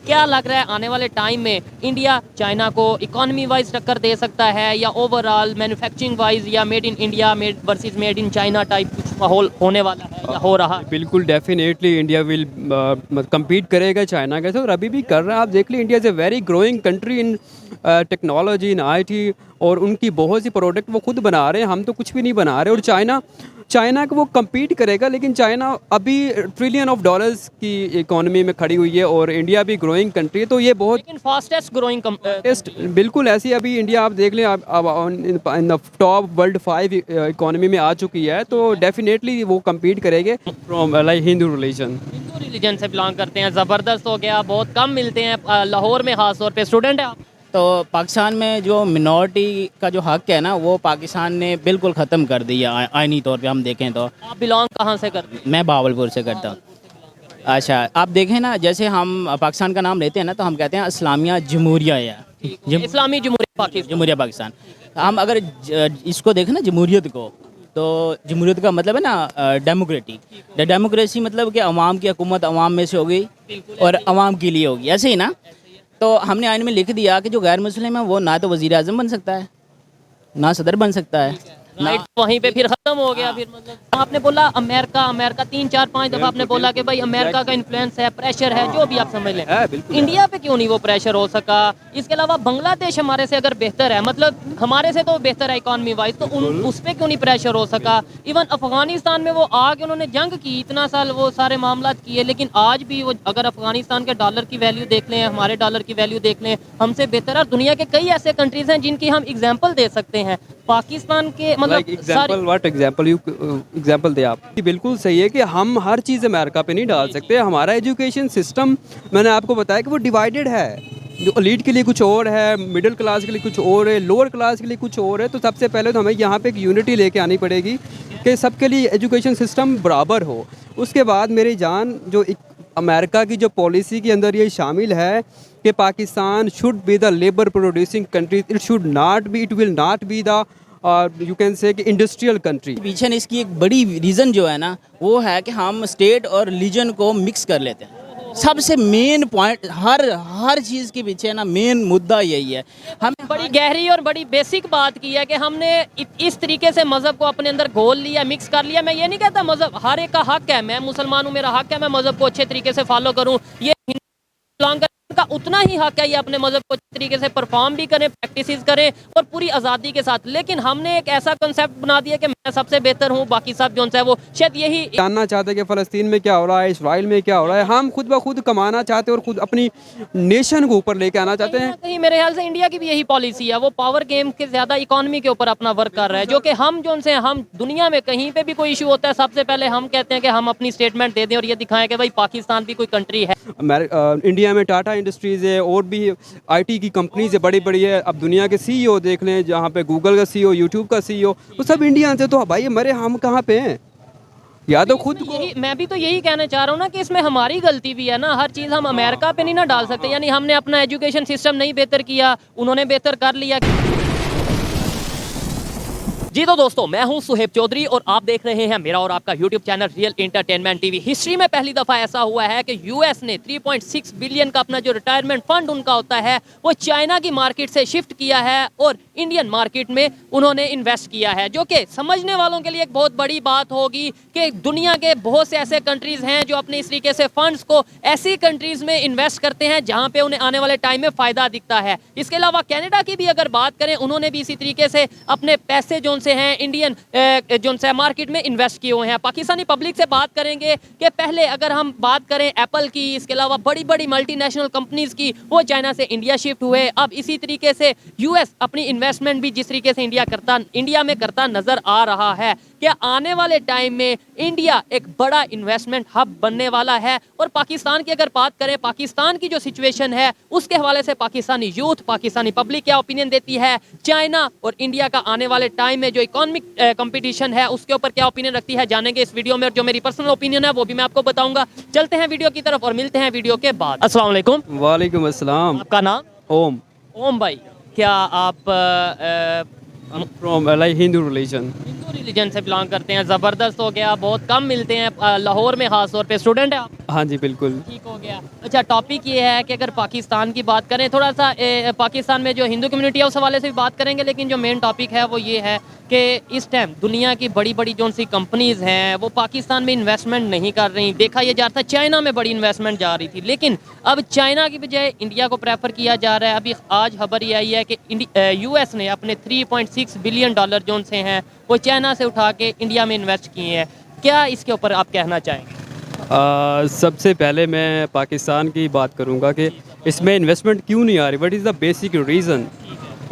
क्या लग रहा है आने वाले टाइम में इंडिया चाइना को इकोनॉमी वाइज टक्कर दे सकता है या ओवरऑल मैन्युफैक्चरिंग वाइज या made in India made versus made in China type कुछ माहौल होने वाला है या हो रहा है? बिल्कुल डेफिनेटली इंडिया विल compete करेगा चाइना के साथ, और अभी भी कर रहा है। आप देख लीजिए, India is a very growing country in technology, in IT, और उनकी बहुत सी प्रोडक्ट वो खुद बना रहे हैं, हम तो कुछ भी नहीं बना रहे। और चाइना को वो compete करेगा, लेकिन चाइना अभी ट्रिलियन ऑफ डॉलर्स की इकोनॉमी में खड़ी हुई है, और इंडिया भी ग्रोइंग कंट्री है, तो ये बहुत लेकिन फास्टेस्ट ग्रोइंग टेस्ट बिल्कुल ऐसी अभी इंडिया आप देख लें, अब in the top world 5 economy में आ चुकी है, तो डेफिनेटली वो compete करेंगे from like Hindu religion. Hindu religion से बिलोंग करते हैं, ज़बरदस्त हो गया, बहुत कम मिलते हैं लाहौर में, खास तौर पे स्टूडेंट है आप? तो पाकिस्तान में जो मिनॉरिटी का जो हक है ना, वो पाकिस्तान ने बिल्कुल ख़त्म कर दिया। आइनी तौर पे हम देखें तो आप बिलोंग कहाँ से करते हैं? मैं बावलपुर से करता हूँ। अच्छा, आप देखें ना, जैसे हम पाकिस्तान का नाम लेते हैं ना, तो हम कहते हैं इस्लामिया जमहूरिया या इस्लामी जमहूरियत पाकिस्तान। जमहूरिया पाकिस्तान। हम अगर इसको देखें ना, जमहूरियत को, तो जमहूरियत का मतलब है ना डेमोक्रेटिक। डेमोक्रेसी मतलब कि अवाम की हुकूमत अवाम में से होगी और अवाम के लिए होगी, ऐसे ही ना। तो हमने आइन में लिख दिया कि जो गैर मुस्लिम है वो ना तो वज़ीर आज़म बन सकता है, ना सदर बन सकता है। राइट, वहीं पे फिर खत्म हो गया। फिर मतलब आपने बोला अमेरिका 3 4 5 दफा आपने बोला कि भाई अमेरिका का इन्फ्लुएंस है, प्रेशर है, जो भी आप समझ लें। इंडिया पे क्यों नहीं वो प्रेशर हो सका? इसके अलावा बांग्लादेश हमारे से अगर बेहतर है, मतलब हमारे से तो बेहतर है इकॉनमी वाइज, तो उस पर क्यों नहीं प्रेशर हो सका? इवन अफगानिस्तान में वो आके उन्होंने जंग की, इतना साल वो सारे मामला किए, लेकिन आज भी वो अगर अफगानिस्तान के डॉलर की वैल्यू देख लें, हमारे डॉलर की वैल्यू देख लें, हमसे बेहतर है। और दुनिया के कई ऐसे कंट्रीज हैं जिनकी हम एग्जाम्पल दे सकते हैं। पाकिस्तान के एग्जाम्पल दे आप। बिल्कुल सही है कि हम हर चीज़ अमेरिका पे नहीं डाल सकते। हमारा एजुकेशन सिस्टम, मैंने आपको बताया कि वो डिवाइडेड है। जो एलीट के लिए कुछ और है, मिडिल क्लास के लिए कुछ और है, लोअर क्लास के लिए कुछ और है। तो सबसे पहले तो हमें यहाँ पे एक यूनिटी लेके आनी पड़ेगी कि सबके लिए एजुकेशन सिस्टम बराबर हो। उसके बाद मेरी जान, जो अमेरिका की जो पॉलिसी के अंदर ये शामिल है कि Pakistan should be the labour producing country, it will not be the you can say कि इंडस्ट्रियल कंट्री। पीछे इसकी एक बड़ी रीज़न जो है ना, वो है कि हम स्टेट और रिलीजन को मिक्स कर लेते हैं। सबसे मेन पॉइंट हर चीज़ के पीछे ना मेन मुद्दा यही है। हम बड़ी गहरी और बड़ी बेसिक बात की है कि हमने इस तरीके से मज़हब को अपने अंदर घोल लिया, मिक्स कर लिया। मैं ये नहीं कहता मज़हब हर एक का हक है, मैं मुसलमान हूँ, मेरा हक है मैं मज़हब को अच्छे तरीके से फॉलो करूँ, ये बिलोंग का उतना ही हक है, ये अपने मज़हब को अच्छे तरीके से परफॉर्म भी करें, प्रैक्टिस करें और पूरी आज़ादी के साथ। लेकिन हमने एक ऐसा कंसेप्ट बना दिया कि मैं सबसे बेहतर हूँ, बाकी सब जो है वो शायद यही जानना चाहते हैं कि फ़लस्तीन में क्या हो रहा है, इसराइल में क्या हो रहा है। हम खुद ब खुद कमाना चाहते हैं और खुद अपनी नेशन को ऊपर लेके आना चाहते हैं। कहीं मेरे ख्याल से इंडिया की भी यही पॉलिसी है, वो पावर गेम के ज़्यादा इकोनॉमी के ऊपर अपना वर्क कर रहा है, जो कि हम जो से हम दुनिया में कहीं पे भी कोई इशू होता है, सबसे पहले हम कहते हैं कि हम अपनी स्टेटमेंट दे दें और ये दिखाएं कि भाई पाकिस्तान भी कोई कंट्री है। इंडिया में टाटा इंडस्ट्रीज़ है और भी आईटी की कंपनीज है, बड़ी बड़ी है। अब दुनिया के सीईओ देख लें, जहाँ पे गूगल का सीईओ, यूट्यूब का सीईओ, तो सब इंडिया से। तो भाई मरे हम कहाँ पे हैं? या तो खुद को मैं भी तो यही कहना चाह रहा हूँ ना कि इसमें हमारी गलती भी है ना। हर चीज़ हम अमेरिका पे नहीं ना डाल सकते, यानी हमने अपना एजुकेशन सिस्टम नहीं बेहतर किया, उन्होंने बेहतर कर लिया। जी तो दोस्तों, मैं हूं सुहेब चौधरी और आप देख रहे हैं मेरा और आपका YouTube channel real entertainment TV. History में पहली दफा ऐसा हुआ है कि यूएस ने 3.6 बिलियन का अपना जो रिटायरमेंट फंड उनका होता है वो चाइना की मार्केट से शिफ्ट किया है और इंडियन मार्केट में उन्होंने इन्वेस्ट किया है, जो कि समझने वालों के लिए एक बहुत बड़ी बात होगी कि दुनिया के बहुत से ऐसे कंट्रीज हैं जो अपने इस तरीके से फंड्स को ऐसी कंट्रीज में इन्वेस्ट करते हैं जहां पे उन्हें आने वाले टाइम में फायदा दिखता है। इसके अलावा कनाडा की भी अगर बात करें, उन्होंने भी इसी तरीके से अपने पैसे जो से हैं इंडियन जो से मार्केट में इन्वेस्ट किए हुए हैं। पाकिस्तानी पब्लिक से बात करेंगे कि पहले अगर हम बात करें एप्पल की, इसके अलावा बड़ी बड़ी मल्टीनेशनल कंपनीज की, वो चाइना से इंडिया शिफ्ट हुए। अब इसी तरीके से यूएस अपनी इन्वेस्टमेंट भी जिस तरीके से इंडिया में करता नजर आ रहा है, क्या आने वाले टाइम में इंडिया एक बड़ा इन्वेस्टमेंट हब बनने वाला है। और पाकिस्तान की अगर बात करें, पाकिस्तान की जो सिचुएशन है उसके हवाले से पाकिस्तानी यूथ, पाकिस्तानी पब्लिक क्या ओपिनियन देती है, चाइना और इंडिया का आने वाले टाइम में जो इकोनॉमिक कंपटीशन है उसके ऊपर क्या ओपिनियन रखती है, जानेंगे इस वीडियो में। और जो मेरी पर्सनल ओपिनियन है वो भी मैं आपको बताऊंगा। चलते हैं वीडियो की तरफ और मिलते हैं वीडियो के बाद। अस्सलाम वालेकुम। वालेकुम अस्सलाम। आपका नाम? ओम। ओम भाई, क्या आप from like Hindu religion. Hindu religion से बिलोंग करते हैं, ज़बरदस्त हो गया, बहुत कम मिलते हैं लाहौर में, ख़ास तौर पे स्टूडेंट है आप? हाँ जी बिल्कुल। ठीक हो गया। अच्छा, टॉपिक ये है कि अगर पाकिस्तान की बात करें, थोड़ा सा पाकिस्तान में जो हिंदू कम्युनिटी है उस हवाले से भी बात करेंगे, लेकिन जो मेन टॉपिक है वो ये है कि इस टाइम दुनिया की बड़ी बड़ी जो सी कंपनीज़ हैं वो पाकिस्तान में इन्वेस्टमेंट नहीं कर रही। देखा यह जा रहा था चाइना में बड़ी इन्वेस्टमेंट जा रही थी, लेकिन अब चाइना की बजाय इंडिया को प्रेफर किया जा रहा है। अभी आज खबर ये आई है कि US ने अपने 3.6 बिलियन डॉलर जो से हैं वो चाइना से उठा के इंडिया में इन्वेस्ट किए हैं। क्या इसके ऊपर आप कहना चाहेंगे? सबसे पहले मैं पाकिस्तान की बात करूंगा कि इसमें इन्वेस्टमेंट क्यों नहीं आ रही, what is the basic reason.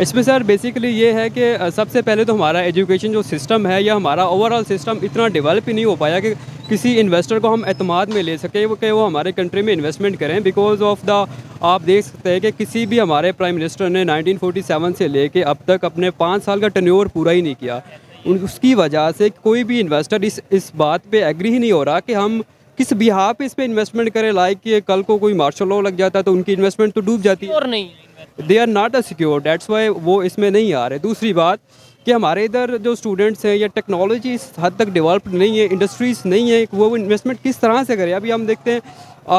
इसमें सर बेसिकली ये है कि सबसे पहले तो हमारा एजुकेशन जो सिस्टम है या हमारा ओवरऑल सिस्टम इतना डेवलप ही नहीं हो पाया कि किसी इन्वेस्टर को हम एतमाद में ले सकें कि वो हमारे कंट्री में इन्वेस्टमेंट करें। बिकॉज ऑफ द आप देख सकते हैं कि किसी भी हमारे प्राइम मिनिस्टर ने 1947 से लेके अब तक अपने 5 साल का टेन्योर पूरा ही नहीं किया। उसकी वजह से कोई भी इन्वेस्टर इस बात पे एग्री ही नहीं हो रहा कि हम किस बिहार पे इस पे इन्वेस्टमेंट करें। लाइक कि कल को कोई मार्शल लॉ लग जाता है तो उनकी इन्वेस्टमेंट तो डूब जाती है और नहीं, they are not a secure, that's why वो इसमें नहीं आ रहे। दूसरी बात कि हमारे इधर जो स्टूडेंट्स हैं या टेक्नोलॉजी इस हद तक डेवलप्ड नहीं है, इंडस्ट्रीज़ नहीं है, वो इन्वेस्टमेंट किस तरह से करें। अभी हम देखते हैं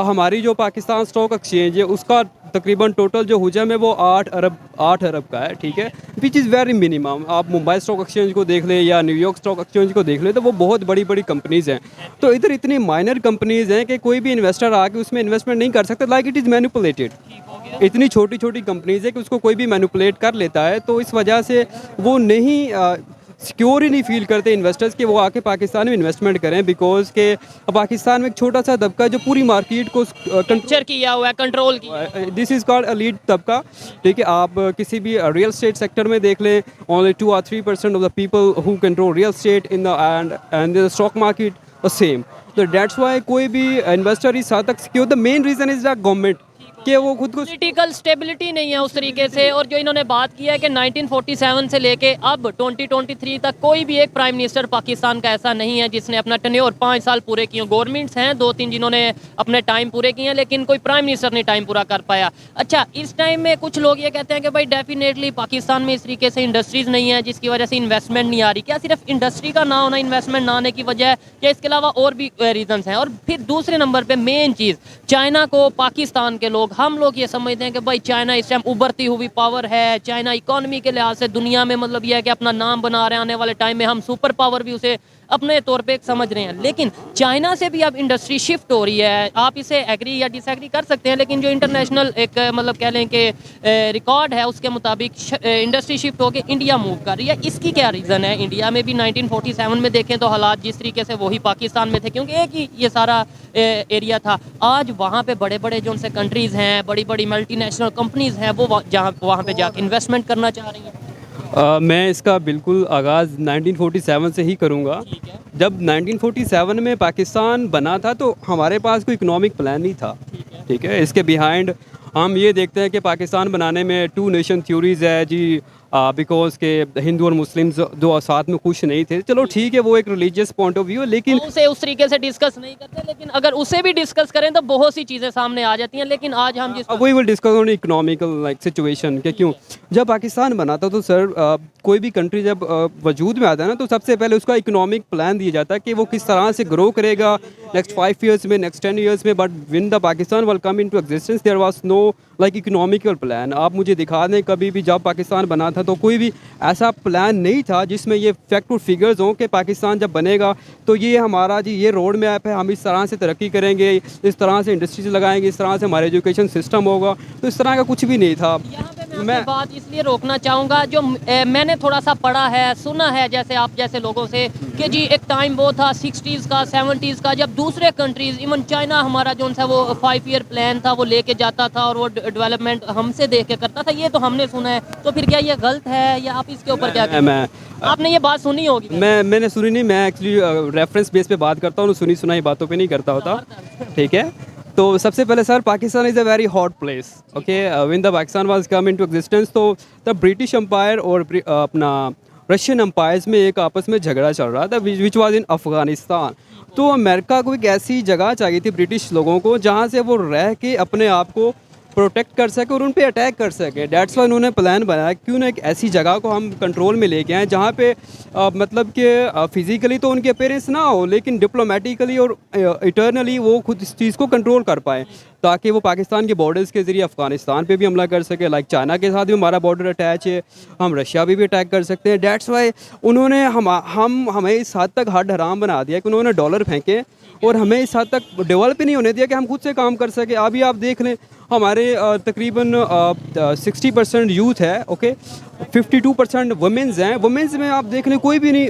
हमारी जो पाकिस्तान स्टॉक एक्सचेंज है उसका तकरीबन टोटल जो हुजम है वो 8 अरब का है, ठीक है, विच इज़ वेरी मिनिमम। आप मुंबई स्टॉक एक्सचेंज को देख लें या न्यूयॉर्क स्टॉक एक्सचेंज को देख लें तो वो बहुत बड़ी बड़ी कंपनीज़ हैं। तो इधर इतनी माइनर कंपनीज़ हैं कि कोई भी इन्वेस्टर आके उसमें इन्वेस्टमेंट नहीं कर सकता। Like it is manipulated. इतनी छोटी छोटी कंपनीज़ है कि उसको कोई भी मैनिपुलेट कर लेता है, तो इस वजह से वो नहीं सिक्योर ही नहीं फील करते इन्वेस्टर्स कि वो आके पाकिस्तान में इन्वेस्टमेंट करें। बिकॉज के पाकिस्तान में एक छोटा सा तबका जो पूरी मार्केट को कैप्चर किया हुआ है, कंट्रोल किया। दिस इज़ कॉल्ड लीड तबका, ठीक है। आप किसी भी रियल स्टेट सेक्टर में देख लें, only 2 or 3% of the people who control real state in the end the stock market the same. तो डेट्स वाई कोई भी इन्वेस्टर इस हद तक secure. The main reason is the government कि वो खुद को पॉलिटिकल स्टेबिलिटी नहीं है उस तरीके से। और जो इन्होंने बात की है कि 1947 से लेके अब 2023 तक कोई भी एक प्राइम मिनिस्टर पाकिस्तान का ऐसा नहीं है जिसने अपना टेन्योर 5 साल पूरे किए। गवर्नमेंट्स हैं 2-3 जिन्होंने अपने टाइम पूरे किए हैं, लेकिन कोई प्राइम मिनिस्टर नहीं टाइम पूरा कर पाया। अच्छा, इस टाइम में कुछ लोग ये कहते हैं कि भाई डेफिनेटली पाकिस्तान में इस तरीके से इंडस्ट्रीज़ नहीं है जिसकी वजह से इन्वेस्टमेंट नहीं आ रही। क्या सिर्फ इंडस्ट्री का ना होना इन्वेस्टमेंट ना आने की वजह है, या इसके अलावा और भी रीजंस हैं? और फिर दूसरे नंबर पे मेन चीज़, चाइना को पाकिस्तान के लोग, हम लोग ये समझते हैं कि भाई चाइना इस टाइम उभरती हुई पावर है, चाइना इकोनॉमी के लिहाज से दुनिया में मतलब ये है कि अपना नाम बना रहे हैं, आने वाले टाइम में हम सुपर पावर भी उसे अपने तौर पे समझ रहे हैं। लेकिन चाइना से भी अब इंडस्ट्री शिफ्ट हो रही है। आप इसे एग्री या डिसएग्री कर सकते हैं, लेकिन जो इंटरनेशनल एक मतलब कह लें कि रिकॉर्ड है उसके मुताबिक इंडस्ट्री शिफ्ट होकर इंडिया मूव कर रही है। इसकी क्या रीज़न है? इंडिया में भी 1947 में देखें तो हालात जिस तरीके से वही पाकिस्तान में थे, क्योंकि एक ही ये सारा एरिया था। आज वहाँ पे बड़े बड़े जो उनसे कंट्रीज़ हैं, बड़ी बड़ी मल्टीनेशनल कंपनीज़ हैं, वो जहाँ वहाँ पे जाके इन्वेस्टमेंट करना चाह रही हैं। मैं इसका बिल्कुल आगाज़ 1947 से ही करूँगा। जब 1947 में पाकिस्तान बना था तो हमारे पास कोई इकोनॉमिक प्लान नहीं था, ठीक है। इसके बिहाइंड हम ये देखते हैं कि पाकिस्तान बनाने में 2 नेशन थ्योरीज़ है जी, बिकॉज के हिंदू और मुस्लिम जो साथ में खुश नहीं थे। चलो ठीक है, वो एक रिलीजियस पॉइंट ऑफ व्यू है, लेकिन उसे उस तरीके से डिस्कस नहीं करते। लेकिन अगर उसे भी डिस्कस करें तो बहुत सी चीज़ें सामने आ जाती हैं। लेकिन आज हम जिस we will discuss on economical like situation के क्यों जब पाकिस्तान बना था तो सर कोई भी कंट्री जब वजूद में आता है ना तो सबसे पहले उसका इकोनॉमिक प्लान दिया जाता है कि वो किस तरह से ग्रो करेगा नेक्स्ट 5 years में, नेक्स्ट 10 years में। But when the Pakistan will come into existence there was no like economical plan. आप मुझे दिखा दें कभी भी जब पाकिस्तान बना था तो कोई भी ऐसा प्लान नहीं था जिसमें ये फैक्ट और फिगर्स हों कि पाकिस्तान जब बनेगा तो ये हमारा जी ये रोड मैप है, हम इस तरह से तरक्की करेंगे, इस तरह से इंडस्ट्रीज लगाएंगे, इस तरह से हमारा एजुकेशन सिस्टम होगा। तो इस तरह का कुछ भी नहीं था। मैं बात इसलिए रोकना चाहूँगा, जो मैंने थोड़ा सा पढ़ा है, सुना है जैसे आप जैसे लोगों से कि जी एक टाइम वो था 60s का 70s का, जब दूसरे कंट्रीज़ इवन चाइना हमारा जो सा वो 5 year प्लान था वो लेके जाता था और वो डेवलपमेंट हमसे देख के करता था। ये तो हमने सुना है, तो फिर क्या ये गलत है या आप इसके ऊपर क्या कहते हैं? आपने ये बात सुनी होगी। मैंने सुनी नहीं, मैं एक्चुअली रेफरेंस बेस पे बात करता हूँ, सुनी सुनाई बातों पे नहीं करता होता, ठीक है। तो सबसे पहले sir Pakistan is a very hot place, okay. When the Pakistan was come into existence तो द ब्रिटिश एम्पायर और अपना रशियन एम्पायर्स में एक आपस में झगड़ा चल रहा था विच वाज इन अफ़गानिस्तान। तो अमेरिका को एक ऐसी जगह चाहिए थी ब्रिटिश लोगों को जहाँ से वो रह के अपने आप को प्रोटेक्ट कर सके और उन पे अटैक कर सके। डेट्स वाई उन्होंने प्लान बनाया क्यों ना एक ऐसी जगह को हम कंट्रोल में लेके आएँ जहाँ पे मतलब कि फिज़िकली तो उनके पेरेंट्स ना हो, लेकिन डिप्लोमेटिकली और इटर्नली वो खुद इस चीज़ को कंट्रोल कर पाएँ, ताकि वो पाकिस्तान के बॉर्डर्स के ज़रिए अफ़गानिस्तान पे भी हमला कर सके। लाइक चाइना के साथ भी हमारा बॉर्डर अटैच है, हम रशिया भी अटैक कर सकते हैं। डेट्स वाई उन्होंने हमें इस हद तक हद हराम बना दिया कि उन्होंने डॉलर फेंके और हमें इस हद तक डेवलप ही नहीं होने दिया कि हम खुद से काम कर सके। अभी आप देख लें हमारे तकरीबन 60% यूथ है, ओके, 52% वुमेंस हैं। वुमेंस में आप देख लें कोई भी नहीं,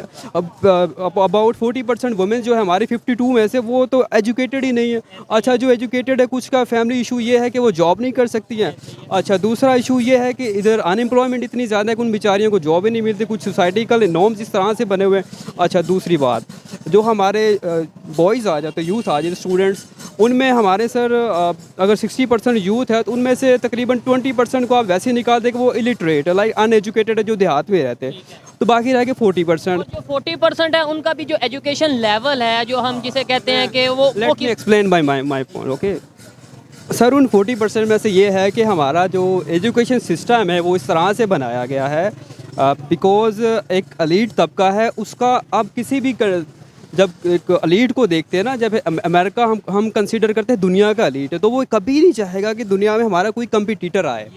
अबाउट 40% वुमेंस जो है हमारी 52 में से वो तो एजुकेटेड ही नहीं है। अच्छा, जो एजुकेटेड है कुछ का फैमिली इशू ये है कि वो जॉब नहीं कर सकती हैं। अच्छा, दूसरा इशू ये है कि इधर अनएम्प्लॉयमेंट इतनी ज़्यादा है कि उन बेचारियों को जॉब ही नहीं मिलती, कुछ सोसाइटिकल नॉर्म्स इस तरह से बने हुए हैं। अच्छा, दूसरी बात जो हमारे बॉयज़ आ जाते, यूथ आ जाते, स्टूडेंट्स, उनमें हमारे सर अगर 60% यूथ है तो उनमें से तकरीबन 20% को आप वैसे निकाल दें कि वो इलिटरेट है, लाइक अनएजुकेटेड है, जो देहात में रहते हैं, तो बाकी रह गए 40%। जो 40% है उनका भी जो एजुकेशन लेवल है, जो हम जिसे कहते हैं कि वो let me explain by my point, okay sir. उन 40% में से ये है कि हमारा जो एजुकेशन सिस्टम है वो इस तरह से बनाया गया है बिकॉज एक एलीट तबका है उसका, अब किसी भी जब एक एलीट को देखते हैं ना, जब अमेरिका हम कंसीडर करते हैं दुनिया का एलीट है, तो वो कभी नहीं चाहेगा कि दुनिया में हमारा कोई कंपटीटर आए।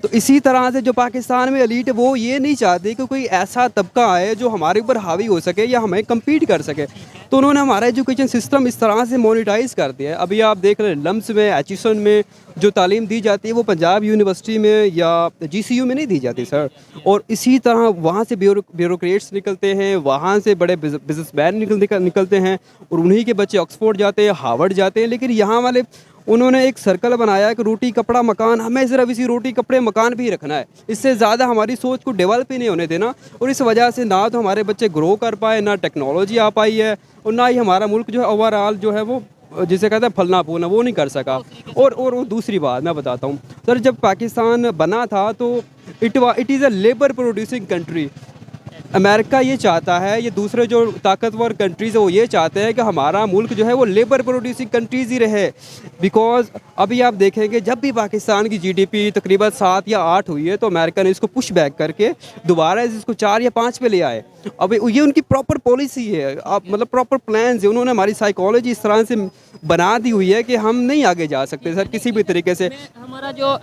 तो इसी तरह से जो पाकिस्तान में एलीट है वो ये नहीं चाहती कि कोई ऐसा तबका आए जो हमारे ऊपर हावी हो सके या हमें कम्पीट कर सके। तो उन्होंने हमारा एजुकेशन सिस्टम इस तरह से मोनेटाइज कर दिया है। अभी आप देख रहे हैं लम्स में, एचिसन में जो तालीम दी जाती है वो पंजाब यूनिवर्सिटी में या GCU में नहीं दी जाती सर। और इसी तरह वहाँ से ब्यूरोक्रेट्स निकलते हैं, वहाँ से बड़े बिजनेसमैन निकलते हैं और उन्हीं के बच्चे ऑक्सफोर्ड जाते हैं, हार्वर्ड जाते हैं। लेकिन यहाँ वाले उन्होंने एक सर्कल बनाया कि रोटी कपड़ा मकान, हमें सिर्फ इसी रोटी कपड़े मकान भी रखना है, इससे ज़्यादा हमारी सोच को डेवलप ही नहीं होने देना। और इस वजह से ना तो हमारे बच्चे ग्रो कर पाए, ना टेक्नोलॉजी आ पाई है, और ना ही हमारा मुल्क जो है ओवरऑल जो है वो जिसे कहते हैं फलना फूलना वो नहीं कर सका। और दूसरी बात मैं बताता हूँ सर, जब पाकिस्तान बना था तो it is a labour producing country. America ये चाहता है, ये दूसरे जो ताकतवर कंट्रीज़ है वो ये चाहते हैं कि हमारा मुल्क जो है वो लेबर प्रोड्यूसिंग कंट्रीज़ ही रहे। बिकॉज अभी आप देखेंगे जब भी पाकिस्तान की GDP तकरीबन 7 या 8 हुई है तो अमेरिका ने इसको पुश बैक करके दोबारा इसको 4 या 5 पे ले आए। अब ये उनकी प्रॉपर पॉलिसी है, आप मतलब प्रॉपर प्लान्स है। उन्होंने हमारी साइकोलॉजी इस तरह से बना दी हुई है कि हम नहीं आगे जा सकते सर किसी भी तरीके से। हमारा जो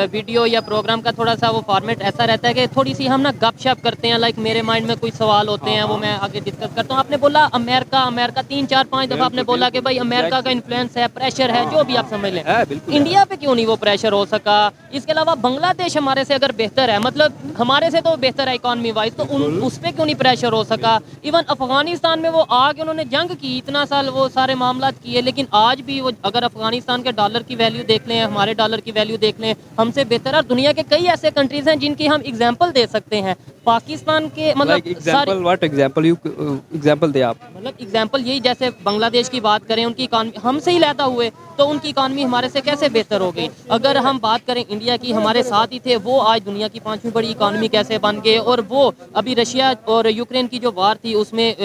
वीडियो या प्रोग्राम का थोड़ा सा वो फॉर्मेट ऐसा रहता है कि थोड़ी सी हम ना गपशप करते हैं, लाइक मेरे माइंड में कोई सवाल होते हैं वो मैं आगे डिस्कस करता हूँ। आपने बोला अमेरिका 3-4-5 दफ़ा आपने बोला कि भाई अमेरिका का इन्फ्लुएंस है, प्रेशर है, जो भी आप समझ लें। इंडिया पे क्यों नहीं वो प्रेशर हो सका? इसके अलावा बांग्लादेश हमारे से अगर बेहतर है, मतलब हमारे से तो बेहतर है इकॉनमी वाइज, तो उस पर क्यों नहीं प्रेशर हो सका? इवन अफगानिस्तान में वो आके उन्होंने जंग की, इतना साल वो सारे मामला किए, लेकिन आज भी वो अगर अफगानिस्तान के डॉलर की वैल्यू देख लें, हमारे डॉलर की वैल्यू देख लें, हमसे बेहतर है। और दुनिया के कई ऐसे कंट्रीज हैं जिनकी हम एग्जांपल दे सकते हैं। पाकिस्तान के मतलब एग्जांपल दे आप, मतलब एग्जांपल यही, जैसे बांग्लादेश की बात करें, उनकी इकॉनमी हमसे ही लैदा हुए तो उनकी इकॉनमी हमारे से कैसे बेहतर हो गई। अगर हम बात करें इंडिया की, हमारे साथ ही थे, वो आज दुनिया की 5वीं बड़ी इकॉनमी कैसे बन गए। और वो अभी रशिया और यूक्रेन की जो वार थी उसमें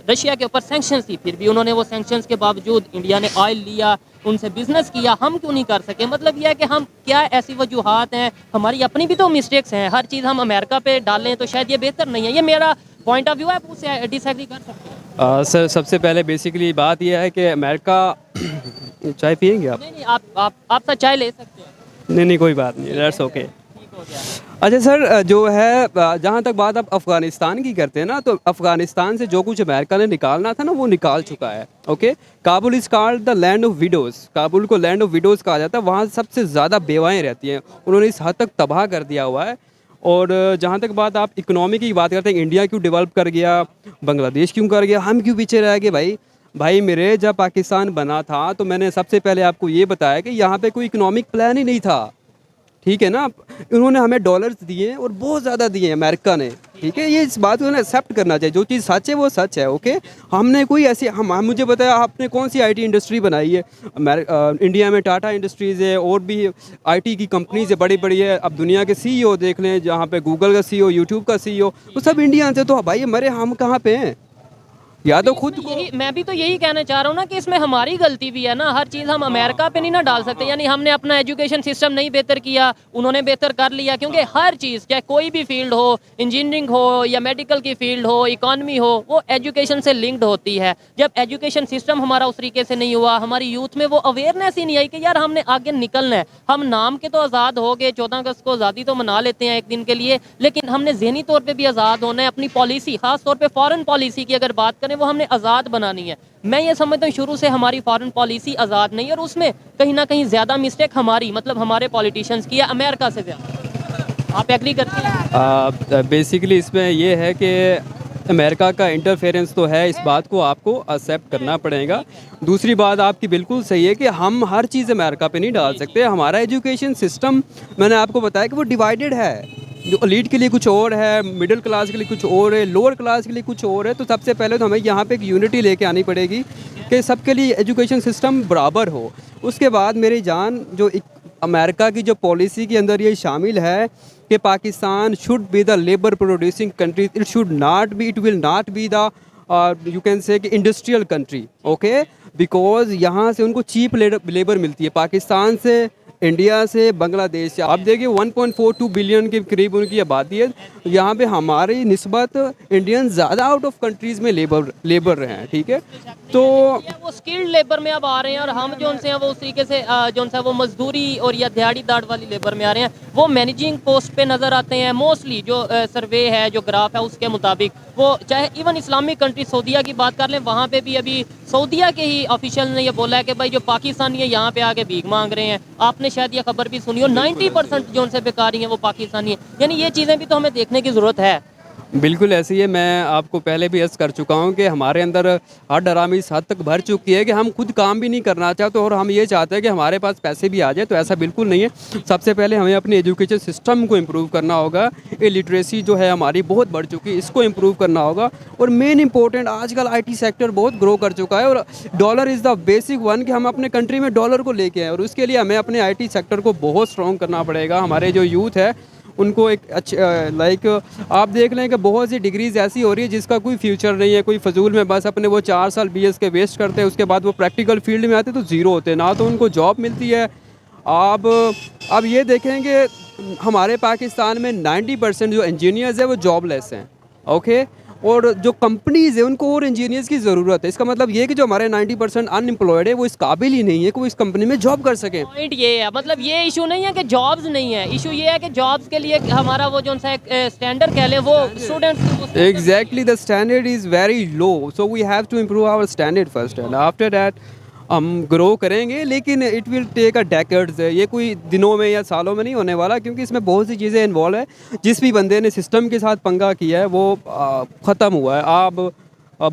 रशिया के ऊपर सैंक्शंस थी, फिर भी उन्होंने वो सैंक्शंस के बावजूद इंडिया ने ऑयल लिया, उनसे बिजनेस किया। हम क्यों नहीं कर सके? मतलब यह है कि हम क्या ऐसी वजूहात हैं, हमारी अपनी भी तो मिस्टेक्स हैं। हर चीज़ हम अमेरिका पे डालें तो शायद ये बेहतर नहीं है। ये मेरा पॉइंट ऑफ व्यू है, आप उससे डिसएग्री कर सकते हैं। सर सबसे पहले बेसिकली बात यह है कि अमेरिका चाय पियेंगे आप? नहीं, आप सर चाय ले सकते हैं। नहीं कोई बात नहीं, दैट्स ओके। अच्छा सर, जो है जहाँ तक बात आप अफ़गानिस्तान की करते हैं ना, तो अफ़गानिस्तान से जो कुछ अमेरिका ने निकालना था ना वो निकाल चुका है। Okay, Kabul is called the land of widows. Kabul को लैंड ऑफ विडोज़ कहा जाता है, वहाँ सबसे ज़्यादा बेवाएँ रहती हैं। उन्होंने इस हद तक तबाह कर दिया हुआ है। और जहाँ तक बात आप इकनॉमी की बात करते हैं, इंडिया क्यों डेवलप कर गया, बांग्लादेश क्यों कर गया, हम क्यों पीछे रह गए? भाई मेरे जब पाकिस्तान बना था तो मैंने सबसे पहले आपको ये बताया कि यहाँ पे कोई इकोनॉमिक प्लान ही नहीं था, ठीक है ना। उन्होंने हमें डॉलर्स दिए और बहुत ज़्यादा दिए अमेरिका ने, ठीक है। ये इस बात को उन्हें एक्सेप्ट करना चाहिए, जो चीज़ सच है वो सच है। ओके, हमने कोई ऐसी मुझे बताया आपने कौन सी IT इंडस्ट्री बनाई है? इंडिया में टाटा इंडस्ट्रीज़ है और भी IT की कंपनीज़ है बड़ी बड़ी है। अब दुनिया के CEO देख लें, जहाँ पे गूगल का CEO, यूट्यूब का CEO, वो सब इंडिया से। तो भाई हमारे हम कहाँ पे हैं? या तो खुद को मैं भी तो यही कहना चाह रहा हूँ ना कि इसमें हमारी गलती भी है ना। हर चीज़ हम अमेरिका पे नहीं ना डाल सकते। यानी हमने अपना एजुकेशन सिस्टम नहीं बेहतर किया, उन्होंने बेहतर कर लिया। क्योंकि हर चीज़, चाहे कोई भी फील्ड हो, इंजीनियरिंग हो या मेडिकल की फील्ड हो, इकॉनमी हो, वो एजुकेशन से लिंक्ड होती है। जब एजुकेशन सिस्टम हमारा उस तरीके से नहीं हुआ, हमारी यूथ में वो अवेयरनेस ही नहीं आई कि यार हमने आगे निकलना है। हम नाम के तो आज़ाद हो गए, 14 अगस्त को आज़ादी तो मना लेते हैं एक दिन के लिए, लेकिन हमने ज़हनी तौर पे भी आज़ाद होना है। अपनी पॉलिसी, ख़ास तौर पे फॉरेन पॉलिसी की अगर बात करें, वो हमने आज़ाद बनानी है। मैं ये समझता हूँ शुरू से हमारी फॉरेन पॉलिसी आज़ाद नहीं है, और उसमें कहीं ना कहीं ज़्यादा मिस्टेक हमारी, मतलब हमारे पॉलिटिशियंस की है अमेरिका से ज़्यादा। आप एग्री करते हैं? बेसिकली इसमें ये है कि अमेरिका का इंटरफेरेंस तो है, इस बात को आपको एक्सेप्ट करना पड़ेगा। दूसरी बात आपकी बिल्कुल सही है कि हम हर चीज़ अमेरिका पे नहीं डाल सकते। हमारा एजुकेशन सिस्टम, मैंने आपको बताया कि वो डिवाइडेड है। जो एलीट के लिए कुछ और है, मिडिल क्लास के लिए कुछ और है, लोअर क्लास के लिए कुछ और है। तो सबसे पहले तो हमें यहाँ पे एक यूनिटी लेके आनी पड़ेगी कि सबके लिए एजुकेशन सिस्टम बराबर हो। उसके बाद मेरी जान, जो अमेरिका की जो पॉलिसी के अंदर ये शामिल है कि Pakistan should be the labour producing country, it should not be, it will not be the you can say कि इंडस्ट्रियल कंट्री, ओके, बिकॉज यहाँ से उनको चीप लेबर मिलती है। पाकिस्तान से, इंडिया से, बांग्लादेश से, आप देखिए 1.42 बिलियन के करीब उनकी आबादी है। यहाँ पे हमारी निस्बत इंडियन ज़्यादा आउट ऑफ कंट्रीज़ में लेबर रहे हैं, ठीक है। तो वो स्किल्ड लेबर में अब आ रहे हैं, और हम जो उनसे हैं वो उस तरीके से जो उनसे वो मजदूरी और या दिहाड़ीदार वाली लेबर में आ रहे हैं। वो मैनेजिंग पोस्ट पे नज़र आते हैं मोस्टली। जो सर्वे है, जो ग्राफ है, उसके मुताबिक वो, चाहे इवन इस्लामिक कंट्री सऊदीया की बात कर लें, वहाँ पे भी अभी सऊदीया के ही ऑफिशियल ने ये बोला है कि भाई जो पाकिस्तानी है यहाँ पे आके भीख मांग रहे हैं। आपने शायद ये खबर भी सुनी हो, 90% जो उनसे बेकारी हैं वो पाकिस्तानी है। यानी ये चीज़ें भी तो हमें देखने की ज़रूरत है। बिल्कुल ऐसी है। मैं आपको पहले भी अर्ज़ कर चुका हूँ कि हमारे अंदर हर डरामी इस हद तक भर चुकी है कि हम खुद काम भी नहीं करना चाहते और हम ये चाहते हैं कि हमारे पास पैसे भी आ जाए। तो ऐसा बिल्कुल नहीं है। सबसे पहले हमें अपने एजुकेशन सिस्टम को इम्प्रूव करना होगा। ये लिटरेसी जो है हमारी बहुत बढ़ चुकी है, इसको इम्प्रूव करना होगा। और मेन इंपॉर्टेंट, आजकल IT सेक्टर बहुत ग्रो कर चुका है और dollar is the basic one, कि हम अपने कंट्री में डॉलर को लेके आए। और उसके लिए हमें अपने IT सेक्टर को बहुत स्ट्रॉन्ग करना पड़ेगा। हमारे जो यूथ है उनको एक अच्छे लाइक आप देख लें कि बहुत सी डिग्रीज़ ऐसी हो रही है जिसका कोई फ्यूचर नहीं है। कोई फजूल में बस अपने वो 4 साल BS के वेस्ट करते हैं, उसके बाद वो प्रैक्टिकल फील्ड में आते तो ज़ीरो होते हैं, ना तो उनको जॉब मिलती है। अब ये देखेंगे हमारे पाकिस्तान में 90% जो इंजीनियर्स है वो जॉबलेस हैं, ओके। और जो कंपनीज़ है उनको और इंजीनियर्स की ज़रूरत है। इसका मतलब ये कि जो हमारे 90% अनएम्प्लॉयड है वो इस काबिल ही नहीं है कि वो इस कंपनी में जॉब कर सकें। पॉइंट ये है, मतलब ये इशू नहीं है कि जॉब्स नहीं है, इशू ये है कि जॉब्स के लिए हमारा वो जो सा स्टैंडर्ड कह लें वो students exactly, the standard is very low, so we have to improve our standard first and after that हम ग्रो करेंगे। लेकिन it will take a decades है, ये कोई दिनों में या सालों में नहीं होने वाला, क्योंकि इसमें बहुत सी चीज़ें इन्वॉल्व है। जिस भी बंदे ने सिस्टम के साथ पंगा किया है वो ख़त्म हुआ है। आप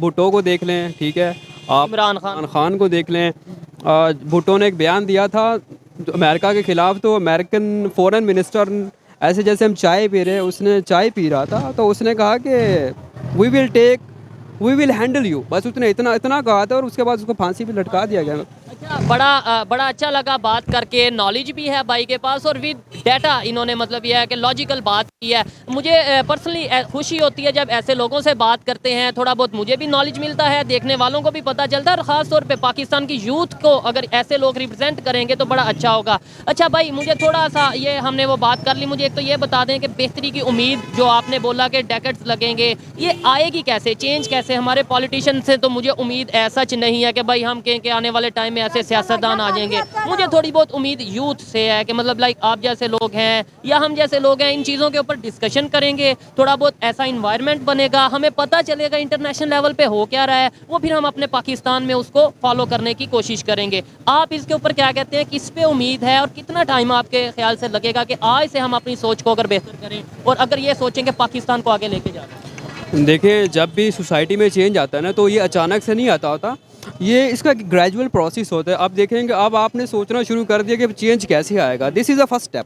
भुट्टो को देख लें, ठीक है, आप इमरान खान को देख लें। भुट्टो ने एक बयान दिया था अमेरिका के ख़िलाफ़, तो अमेरिकन फॉरेन मिनिस्टर ऐसे जैसे हम चाय पी रहे हैं, उसने चाय पी रहा था तो उसने कहा कि वी विल हैंडल यू, बस उसने इतना कहा था और उसके बाद उसको फांसी पे लटका दिया गया। अच्छा, बड़ा अच्छा लगा बात करके। नॉलेज भी है भाई के पास और विद डाटा इन्होंने, मतलब यह है कि लॉजिकल बात की है। मुझे पर्सनली खुशी होती है जब ऐसे लोगों से बात करते हैं, थोड़ा बहुत मुझे भी नॉलेज मिलता है, देखने वालों को भी पता चलता है, और ख़ास तौर पे पाकिस्तान की यूथ को अगर ऐसे लोग रिप्रेजेंट करेंगे तो बड़ा अच्छा होगा। अच्छा भाई, मुझे थोड़ा सा ये हमने वो बात कर ली, मुझे एक तो ये बता दें कि बेहतरी की उम्मीद जो आपने बोला कि डेकेड्स लगेंगे, ये आएगी कैसे, चेंज कैसे? हमारे पॉलिटिशियन से तो मुझे उम्मीद सच नहीं है कि भाई हम कहें कि आने वाले टाइम में ऐसे सियासतदान आ जाएंगे। मुझे थोड़ी बहुत उम्मीद यूथ से है कि मतलब लाइक आप जैसे लोग हैं या हम जैसे लोग हैं, इन चीज़ों के ऊपर डिस्कशन करेंगे, थोड़ा बहुत ऐसा इन्वायरमेंट बनेगा, हमें पता चलेगा इंटरनेशनल लेवल पे हो क्या रहा है, वो फिर हम अपने पाकिस्तान में उसको फॉलो करने की कोशिश करेंगे। आप इसके ऊपर क्या कहते हैं, किस पे उम्मीद है और कितना टाइम आपके ख्याल से लगेगा कि आज से हम अपनी सोच को अगर बेहतर करें और अगर ये सोचें कि पाकिस्तान को आगे लेके जाना? देखिए, जब भी सोसाइटी में चेंज आता है ना तो ये अचानक से नहीं आता होता, ये इसका ग्रेजुअल प्रोसेस होता है। अब देखेंगे, अब आपने सोचना शुरू कर दिया कि चेंज कैसे आएगा, this is the first step,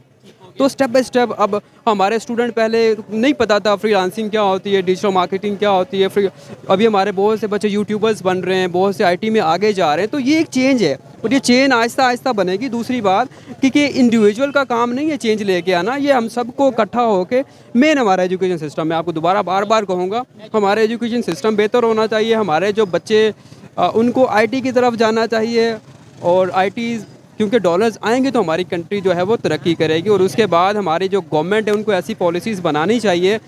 तो स्टेप बाय स्टेप अब हमारे स्टूडेंट पहले नहीं पता था फ्रीलांसिंग क्या होती है, डिजिटल मार्केटिंग क्या होती है, अभी हमारे बहुत से बच्चे यूट्यूबर्स बन रहे हैं, बहुत से आईटी में आगे जा रहे हैं। तो ये एक चेंज है और ये चेंज आहिस्ता आहिस्ता बनेगी। दूसरी बात कि इंडिविजुअल का काम नहीं है चेंज लेके आना, ये हम सबको इकट्ठा होकर मेन हमारा एजुकेशन सिस्टम, मैं आपको दोबारा बार बार कहूँगा, हमारा एजुकेशन सिस्टम बेहतर होना चाहिए। हमारे जो बच्चे उनको आईटी की तरफ जाना चाहिए और आईटी, क्योंकि डॉलर्स आएंगे तो हमारी कंट्री जो है वो तरक्की करेगी। और उसके बाद हमारी जो गवर्नमेंट है उनको ऐसी पॉलिसीज़ बनानी चाहिए,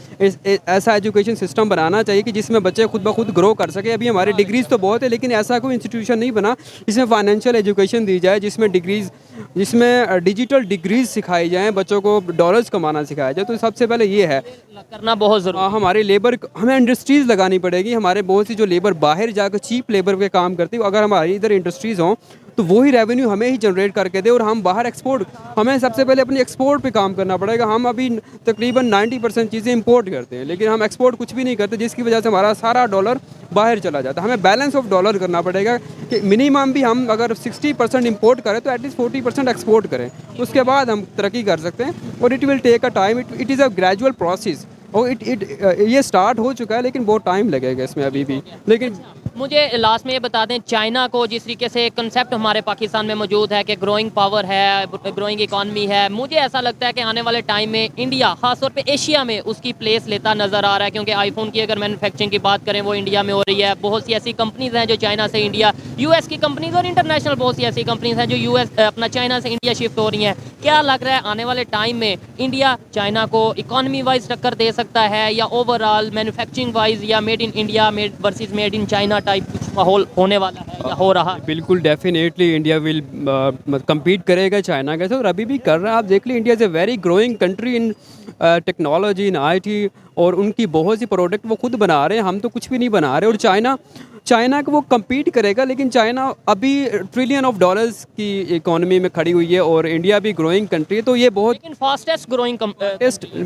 ऐसा एजुकेशन सिस्टम बनाना चाहिए कि जिसमें बच्चे खुद ब खुद ग्रो कर सके। अभी हमारे डिग्रीज़ तो बहुत है, लेकिन ऐसा कोई इंस्टीट्यूशन नहीं बना जिसमें फाइनेंशियल एजुकेशन दी जाए, जिसमें डिजिटल डिग्रीज सिखाई जाएँ, बच्चों को डॉलर्स कमाना सिखाया जाए। तो सबसे पहले ये है करना बहुत ज़रूरी। हमारे लेबर, हमें इंडस्ट्रीज़ लगानी पड़ेगी। हमारे बहुत सी जो लेबर बाहर जाकर चीप लेबर पे काम करती है, अगर हमारी इधर इंडस्ट्रीज़ हों तो वही रेवेन्यू हमें ही जनरेट करके दे और हम बाहर एक्सपोर्ट, हमें सबसे पहले अपनी एक्सपोर्ट पे काम करना पड़ेगा। हम अभी तकरीबन 90% चीज़ें इंपोर्ट करते हैं, लेकिन हम एक्सपोर्ट कुछ भी नहीं करते, जिसकी वजह से हमारा सारा डॉलर बाहर चला जाता है। हमें बैलेंस ऑफ डॉलर करना पड़ेगा कि मिनिमम भी हम अगर 60% इंपोर्ट करें तो एटलीस्ट 40% एक्सपोर्ट करें, उसके बाद हम तरक्की कर सकते हैं। और it will take a time, it is a gradual process और ये स्टार्ट हो चुका है, लेकिन बहुत टाइम लगेगा इसमें अभी भी। लेकिन मुझे लास्ट में ये बता दें, चाइना को जिस तरीके से कंसेप्ट हमारे पाकिस्तान में मौजूद है कि ग्रोइंग पावर है, ग्रोइंग इकॉनमी है, मुझे ऐसा लगता है कि आने वाले टाइम में इंडिया खासतौर पे एशिया में उसकी प्लेस लेता नज़र आ रहा है। क्योंकि आईफोन की अगर मैन्युफैक्चरिंग की बात करें वो इंडिया में हो रही है। बहुत सी ऐसी कंपनीज़ हैं जो चाइना से इंडिया, यूएस की कंपनीज़ और इंटरनेशनल बहुत सी ऐसी कंपनीज़ हैं जो यूएस अपना चाइना से इंडिया शिफ्ट हो रही हैं। क्या लग रहा है आने वाले टाइम में इंडिया चाइना को इकॉनमी वाइज टक्कर दे सकता है, या ओवरऑल मैन्युफैक्चरिंग वाइज, या made in India versus made in China type कुछ माहौल होने वाला है या हो रहा है? बिल्कुल डेफिनेटली इंडिया विल कम्पीट करेगा चाइना के साथ, और अभी भी कर रहा है। आप देख लीजिए, India is a very growing country in technology, in IT, और उनकी बहुत सी प्रोडक्ट वो खुद बना रहे हैं, हम तो कुछ भी नहीं बना रहे। और चाइना को वो कम्पीट करेगा, लेकिन चाइना अभी ट्रिलियन ऑफ डॉलर्स की इकोनॉमी में खड़ी हुई है और इंडिया भी ग्रोइंग कंट्री है। तो ये बहुत लेकिन फास्टेस्ट ग्रोइंग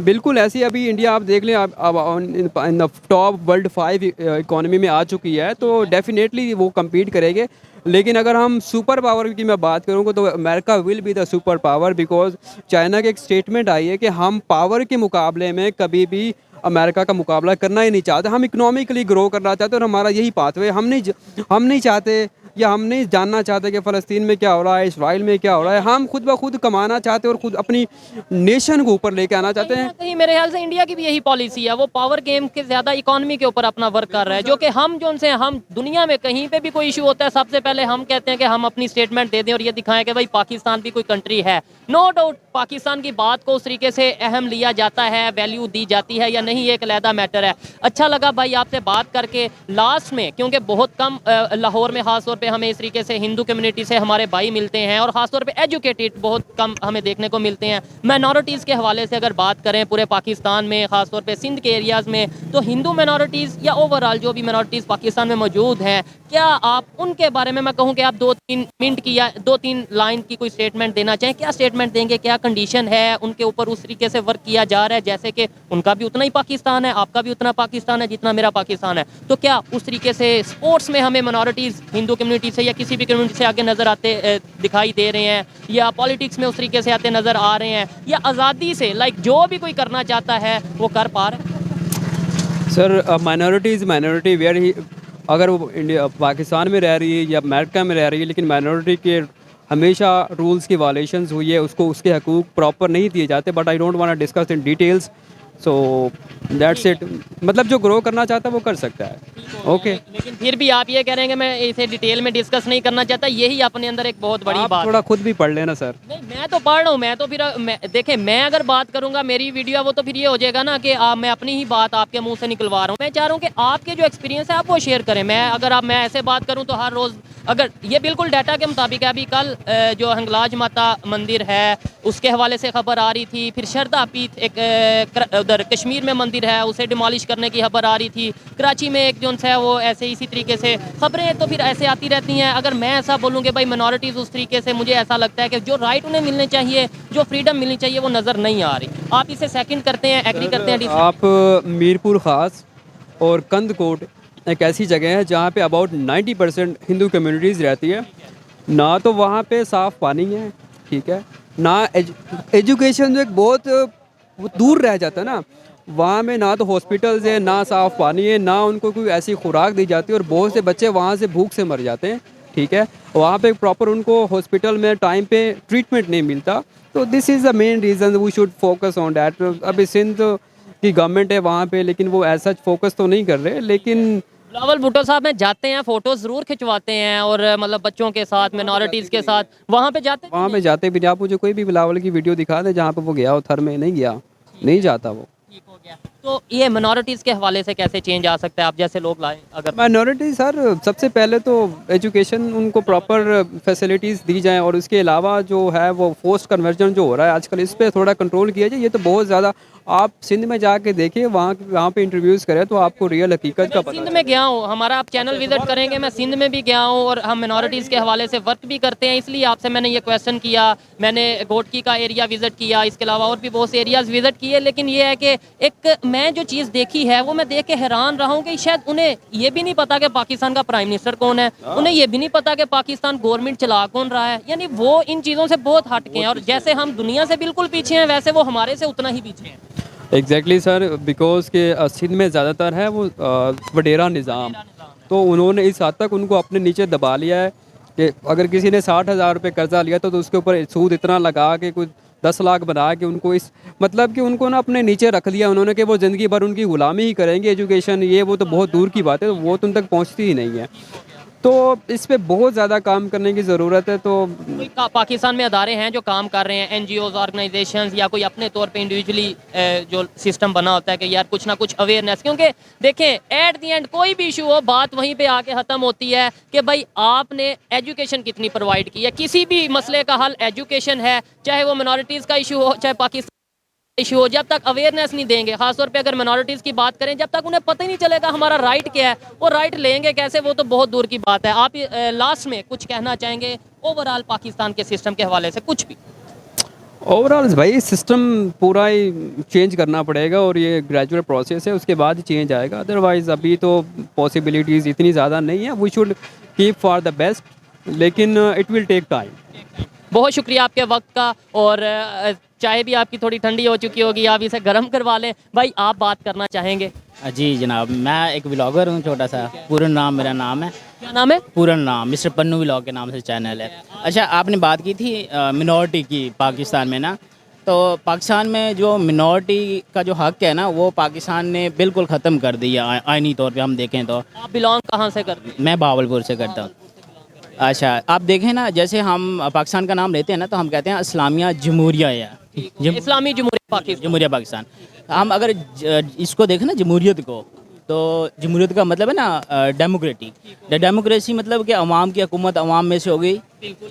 बिल्कुल ऐसी अभी इंडिया आप देख लें, अब इन टॉप वर्ल्ड 5 इकोनॉमी में आ चुकी है, तो डेफिनेटली वो कम्पीट करेंगे। लेकिन अगर हम सुपर पावर की मैं बात करूँगा तो America will be the super power, because China की एक स्टेटमेंट आई है कि हम पावर के मुकाबले में कभी भी अमेरिका का मुकाबला करना ही नहीं चाहते, हम इकोनॉमिकली ग्रो करना चाहते हैं और हमारा यही पाथवे। हम नहीं चाहते या हम नहीं जानना चाहते कि फ़लस्तीन में क्या हो रहा है, इसराइल में क्या हो रहा है। हम खुद ब खुद कमाना चाहते हैं और खुद अपनी नेशन को ऊपर लेके आना चाहते हैं। कहीं मेरे ख्याल से इंडिया की भी यही पॉलिसी है, वो पावर गेम के ज़्यादा इकोनॉमी के ऊपर अपना वर्क कर रहा है, जो कि हम जो उनसे, हम दुनिया में कहीं पे भी कोई इशू होता है सबसे पहले हम कहते हैं कि हम अपनी स्टेटमेंट दे दें और ये दिखाएं कि भाई पाकिस्तान भी कोई कंट्री है। नो डाउट पाकिस्तान की बात को उस तरीके से अहम लिया जाता है, वैल्यू दी जाती है या नहीं, ये एक अलहदा मैटर है। अच्छा लगा भाई आपसे बात करके। लास्ट में, क्योंकि बहुत कम लाहौर में खासतौर पे हमें इस तरीके से हिंदू कम्युनिटी से हमारे भाई मिलते हैं और ख़ासतौर पे एजुकेटेड बहुत कम हमें देखने को मिलते हैं। माइनॉरिटीज़ के हवाले से अगर बात करें पूरे पाकिस्तान में, ख़ासतौर पे सिंध के एरियाज़ में, तो हिंदू माइनॉरिटीज़ या ओवरऑल जो भी माइनॉरिटीज़ पाकिस्तान में मौजूद हैं, क्या आप उनके बारे में, मैं कहूँ कि आप 2-3 मिनट की या 2-3 लाइन की कोई स्टेटमेंट देना चाहें, क्या स्टेटमेंट देंगे? क्या कंडीशन है उनके ऊपर उस तरीके से वर्क किया जा रहा है जैसे कि उनका भी उतना ही पाकिस्तान है, आपका भी उतना पाकिस्तान है जितना मेरा पाकिस्तान है? तो क्या उस तरीके से स्पोर्ट्स में हमें माइनॉरिटीज़ हिंदू कम्युनिटी से या किसी भी कम्युनिटी से आगे नज़र आते दिखाई दे रहे हैं, या पॉलिटिक्स में उस तरीके से आते नज़र आ रहे हैं, या आज़ादी से लाइक जो भी कोई करना चाहता है वो कर पा रहे हैं? सर माइनॉरिटी वेयर ही, अगर वो इंडिया पाकिस्तान में रह रही है या अमेरिका में रह रही है, लेकिन माइनॉरिटी के हमेशा रूल्स की वायलेशंस हुई है, उसको उसके हकूक़ प्रॉपर नहीं दिए जाते। But I don't want to discuss in details, so that's it. मतलब जो ग्रो करना चाहता है वो कर सकता है। ओके लेकिन फिर भी आप ये कह रहे हैं कि मैं इसे डिटेल में डिस्कस नहीं करना चाहता, यही अपने अंदर एक बहुत बड़ी बात। थोड़ा खुद भी पढ़ लेना सर। नहीं, मैं तो पढ़ रहा हूँ, मैं तो फिर देखें, मैं अगर बात करूंगा मेरी वीडियो, वो तो फिर ये हो जाएगा ना कि मैं अपनी ही बात आपके मुंह से निकलवा रहा हूँ। मैं चाह रहा हूँ कि आपके जो एक्सपीरियंस है आप वो शेयर करें। मैं ऐसे बात करूँ तो हर रोज़, अगर ये बिल्कुल डाटा के मुताबिक है, अभी कल जो हिंगलाज माता मंदिर है उसके हवाले से खबर आ रही थी, फिर शरदा पीठ एक उधर कश्मीर में मंदिर है उसे डिमोलिश करने की खबर आ रही थी, कराची में एक जो है वो ऐसे इसी तरीके से खबरें तो फिर ऐसे आती रहती हैं। अगर मैं ऐसा बोलूँ कि भाई मिनॉरिटीज़ उस तरीके से, मुझे ऐसा लगता है कि जो राइट उन्हें मिलने चाहिए, जो फ्रीडम मिलनी चाहिए, वो नज़र नहीं आ रही। आप इसे सेकंड करते हैं, एग्री करते हैं? आप मीरपुर ख़ास और कंदकोट एक ऐसी जगह है जहाँ पे अबाउट 90% हिंदू कम्युनिटीज़ रहती है। ना तो वहाँ पे साफ़ पानी है, ठीक है, ना एजुकेशन जो एक बहुत वो दूर रह जाता है ना, वहाँ में ना तो हॉस्पिटल्स है, ना साफ़ पानी है, ना उनको कोई ऐसी खुराक दी जाती है, और बहुत से बच्चे वहाँ से भूख से मर जाते हैं। ठीक है, वहाँ पे प्रॉपर उनको हॉस्पिटल में टाइम पे ट्रीटमेंट नहीं मिलता। तो this is the main reason we should focus on that. अभी सिंध की गवर्नमेंट है वहाँ पे, लेकिन वो ऐसा फोकस तो नहीं कर रहे। लेकिन बिलावल भुट्टो साहब में जाते हैं, फोटोज जरूर खिंचवाते हैं, और मतलब बच्चों के साथ, मिनॉरिटीज़ के साथ वहाँ पे जाते हैं। वहाँ पे जाते भी नहीं। आप मुझे कोई भी बिलावल की वीडियो दिखा दें जहाँ पे वो गया हो थर में, नहीं गया, नहीं जाता वो। ठीक हो गया। तो ये मिनॉरिटीज़ के हवाले से कैसे चेंज आ सकता है, आप जैसे लोग लाएं अगर? माइनॉरिटी सर, सबसे पहले तो एजुकेशन उनको प्रॉपर फैसिलिटीज़ दी जाएं, और उसके अलावा जो है वो फोर्स्ड कन्वर्जन जो हो रहा है आजकल, इस पे थोड़ा कंट्रोल किया जाए। ये तो बहुत ज़्यादा, आप सिंध में जाके देखिए, वहाँ पे इंटरव्यूज़ करें तो आपको रियल हकीकत का पता सिंध में गया हूँ, हमारा आप चैनल विजिट करेंगे, मैं सिंध में भी गया हूँ, और हम मिनॉरिटीज़ के हवाले से वर्क भी करते हैं, इसलिए आपसे मैंने ये क्वेश्चन किया। मैंने घोटकी का एरिया विजिट किया, इसके अलावा और भी बहुत से एरियाज़ विजिट किए। लेकिन ये है कि एक मैं जो चीज़ देखी है वो मैं देख के हैरान रहा हूँ कि शायद उन्हें ये भी नहीं पता कि पाकिस्तान का प्राइम मिनिस्टर कौन है, उन्हें ये भी नहीं पता कि पाकिस्तान गवर्नमेंट चला कौन रहा है। यानी वो इन चीज़ों से बहुत हटके हैं, और जैसे हम दुनिया से बिल्कुल पीछे हैं, वैसे वो हमारे से उतना ही पीछे हैं। एग्जैक्टली सर, बिकॉज के सिंध में ज़्यादातर है वो वडेरा निज़ाम, तो उन्होंने इस हद तक उनको अपने नीचे दबा लिया है कि अगर किसी ने 60,000 रुपये कर्जा लिया तो उसके ऊपर सूद इतना लगा के कुछ 10 लाख बना के उनको इस मतलब कि उनको ना अपने नीचे रख दिया उन्होंने, कि वो ज़िंदगी भर उनकी ग़ुलामी ही करेंगे। एजुकेशन ये वो तो बहुत दूर की बात है, वो तो उन तक पहुँचती ही नहीं है। तो इस पे बहुत ज़्यादा काम करने की ज़रूरत है। तो कोई पाकिस्तान में अदारे हैं जो काम कर रहे हैं, एनजीओज, ऑर्गेनाइजेशंस, या कोई अपने तौर पे इंडिविजुअली जो सिस्टम बना होता है कि यार कुछ ना कुछ अवेयरनेस, क्योंकि देखें एट दी एंड कोई भी इशू हो, बात वहीं पे आके ख़त्म होती है कि भाई आपने एजुकेशन कितनी प्रोवाइड की है। किसी भी मसले का हल एजुकेशन है, चाहे वो मिनॉरिटीज़ का इशू हो, चाहे पाकिस्तान इशू हो। जब तक अवेयरनेस नहीं देंगे, खासतौर पे अगर मिनॉरिटीज़ की बात करें, जब तक उन्हें पता ही नहीं चलेगा हमारा राइट क्या है, वो राइट लेंगे कैसे, वो तो बहुत दूर की बात है। आप लास्ट में कुछ कहना चाहेंगे ओवरऑल पाकिस्तान के सिस्टम के हवाले से, कुछ भी? ओवरऑल भाई सिस्टम पूरा ही चेंज करना पड़ेगा, और ये ग्रेजुअल प्रोसेस है, उसके बाद ही चेंज आएगा। अदरवाइज़ अभी तो पॉसिबिलिटीज़ इतनी ज़्यादा नहीं है। We should keep for the best, लेकिन इट विल टेक टाइम। बहुत शुक्रिया आपके वक्त का, और चाय भी आपकी थोड़ी ठंडी हो चुकी होगी, आप इसे गर्म करवा लें। भाई आप बात करना चाहेंगे? जी जनाब, मैं एक व्लॉगर हूँ छोटा सा, पूरन नाम मेरा नाम है। क्या नाम है? पूरन नाम, मिस्टर पन्नू व्लॉग के नाम से चैनल है। अच्छा, आपने बात की थी मिनॉरिटी की पाकिस्तान में ना, तो पाकिस्तान में जो मिनॉरिटी का जो हक है ना, वो पाकिस्तान ने बिल्कुल ख़त्म कर दिया आइनी तौर पे हम देखें तो। आप बिलोंग कहाँ से करते हैं? मैं बावलपुर से करता हूँ। अच्छा, आप देखें ना, जैसे हम पाकिस्तान का नाम लेते हैं ना, तो हम कहते हैं इस्लामिया जमहूरिया या इस्लामी जमहूरियत पाकिस्तान। जमहूरिया पाकिस्तान। हम अगर इसको देखें ना जमहूरियत को, तो जमहूरियत का मतलब है ना डेमोक्रेटिक। डेमोक्रेसी मतलब कि अवाम की हुकूमत अवाम में से हो गई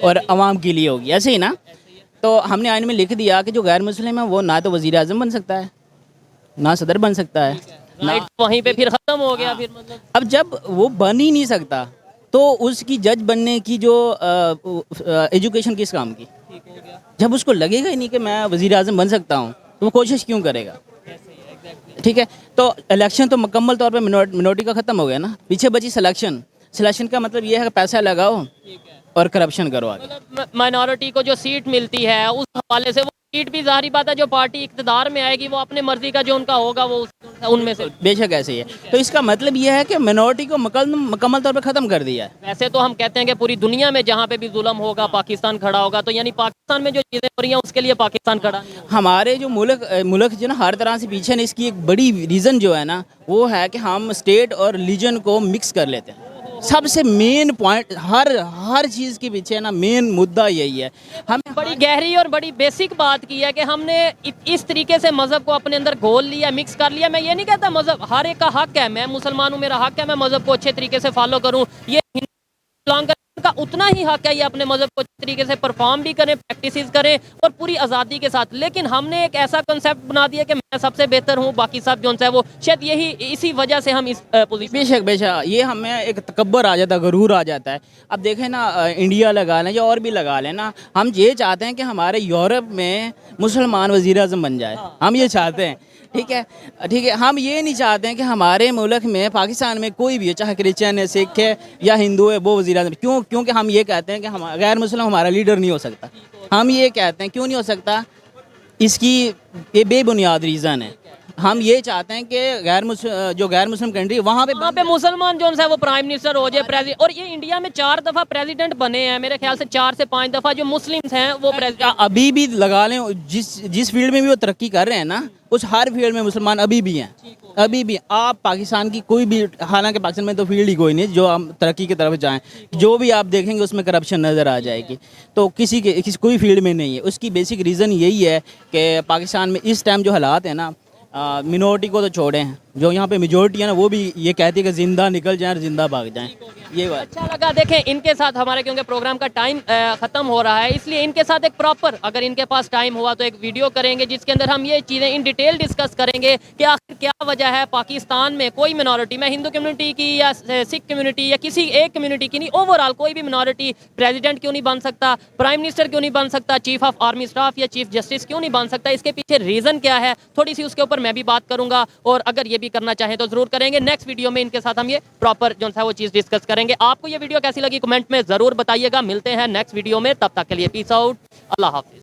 और अवाम के लिए होगी, ऐसे ही ना। तो हमने आइन में लिख दिया कि जो गैर मुस्लिम है वो ना तो वज़ीर आज़म बन सकता है, ना सदर बन सकता है। राइट, वहीं पे फिर ख़त्म हो गया। फिर मतलब अब जब वो बन ही नहीं सकता, तो उसकी जज बनने की जो एजुकेशन किस काम की? जब उसको लगेगा ही नहीं कि मैं वज़ीर आज़म बन सकता हूँ, तो वो कोशिश क्यों करेगा? ठीक है, तो इलेक्शन तो मुकम्मल तौर पे मिनॉरिटी का ख़त्म हो गया ना, पीछे बची सिलेक्शन। सिलेक्शन का मतलब ये है कि पैसा लगाओ और करप्शन करो आगे। मतलब माइनॉरिटी को जो सीट मिलती है उस हवाले से, वो सीट भी ज़ाहिर बात है जो पार्टी इक़्तिदार में आएगी वो अपने मर्जी का जो उनका होगा वो उनमें से। बेशक ऐसे ही है। तो इसका मतलब ये है कि मिनॉरिटी को मुकम्मल तौर पे ख़त्म कर दिया है। वैसे तो हम कहते हैं कि पूरी दुनिया में जहाँ पे भी जुल्म होगा पाकिस्तान खड़ा होगा, तो यानी पाकिस्तान में जो चीज़ें हो रही हैं उसके लिए पाकिस्तान खड़ा नहीं होगा। हमारे जो मुल्क जो ना हर तरह से पीछे ने, इसकी एक बड़ी रीज़न जो है ना, वो है कि हम स्टेट और रिलीजन को मिक्स कर लेते हैं। सबसे मेन पॉइंट हर चीज़ के पीछे ना मेन मुद्दा यही है। हम बड़ी गहरी और बड़ी बेसिक बात की है कि हमने इस तरीके से मज़हब को अपने अंदर घोल लिया, मिक्स कर लिया। मैं ये नहीं कहता मज़हब हर एक का हक है, मैं मुसलमान हूँ, मेरा हक है मैं मज़हब को अच्छे तरीके से फॉलो करूँ, ये का उतना ही हक है ये अपने मज़हब को अच्छे तरीके से परफॉर्म भी करें, प्रैक्टिस करें और पूरी आज़ादी के साथ। लेकिन हमने एक ऐसा कंसेप्ट बना दिया कि मैं सबसे बेहतर हूँ, बाकी सब जो है वो, शायद यही इसी वजह से हम इस पोजीशन। बेशक ये हमें एक तकब्बर आ जाता है, गरूर आ जाता है। अब देखें ना, इंडिया लगा लें या और भी लगा लें ना, हम ये चाहते हैं कि हमारे यूरोप में मुसलमान वज़ीर आज़म बन जाए, हम ये चाहते हैं। ठीक है, हम ये नहीं चाहते हैं कि हमारे मुल्क में पाकिस्तान में कोई भी है, चाहे क्रिश्चियन है, सिख है या हिंदू है, वो वज़ीर आज़म। क्योंकि हम ये कहते हैं कि हम गैर मुस्लिम हमारा लीडर नहीं हो सकता। हम ये कहते हैं क्यों नहीं हो सकता, इसकी ये बेबुनियाद रीज़न है। हम ये चाहते हैं कि जो गैर मुस्लिम कंट्री वहाँ पे मुसलमान जो है वो प्राइम मिनिस्टर हो जाए, प्रेसिडेंट। और ये इंडिया में 4 दफ़ा प्रेसिडेंट बने हैं, मेरे ख्याल से 4 से 5 दफ़ा जो मुस्लिम्स हैं वो प्रेसिडेंट। अभी भी लगा लें, जिस फील्ड में भी वो तरक्की कर रहे हैं ना, उस हर फील्ड में मुसलमान अभी भी हैं, अभी भी। आप पाकिस्तान की कोई भी, हालांकि पाकिस्तान में तो फील्ड ही कोई नहीं जो हम तरक्की की तरफ जाएं, जो भी आप देखेंगे उसमें करप्शन नज़र आ जाएगी। तो किसी कोई फील्ड में नहीं है। उसकी बेसिक रीज़न यही है कि पाकिस्तान में इस टाइम जो हालात है ना, मिनोरिटी को तो छोड़े हैं, जो यहाँ पे मेजोरिटी है ना वो भी ये कहती है कि ज़िंदा निकल जाएं और ज़िंदा भाग जाएं। ये बात अच्छा लगा। देखें इनके साथ हमारे, क्योंकि प्रोग्राम का टाइम ख़त्म हो रहा है, इसलिए इनके साथ एक प्रॉपर, अगर इनके पास टाइम हुआ तो एक वीडियो करेंगे जिसके अंदर हम ये चीज़ें इन डिटेल डिस्कस करेंगे कि आखिर क्या वजह है पाकिस्तान में कोई मिनॉरिटी, मैं हिंदू कम्युनिटी की या सिख कम्युनिटी या किसी एक कम्युनिटी की नहीं, ओवरऑल कोई भी मिनॉरिटी प्रेसिडेंट क्यों नहीं बन सकता, प्राइम मिनिस्टर क्यों नहीं बन सकता, चीफ ऑफ आर्मी स्टाफ या चीफ जस्टिस क्यों नहीं बन सकता, इसके पीछे रीज़न क्या है, थोड़ी सी उसके ऊपर मैं भी बात करूँगा। और अगर ये भी करना चाहें तो ज़रूर करेंगे। नेक्स्ट वीडियो में इनके साथ हम ये प्रॉपर जो है वो चीज़ डिस्कस करेंगे। आपको ये वीडियो कैसी लगी कमेंट में ज़रूर बताइएगा। मिलते हैं नेक्स्ट वीडियो में, तब तक के लिए पीस आउट, अल्लाह हाफिज़।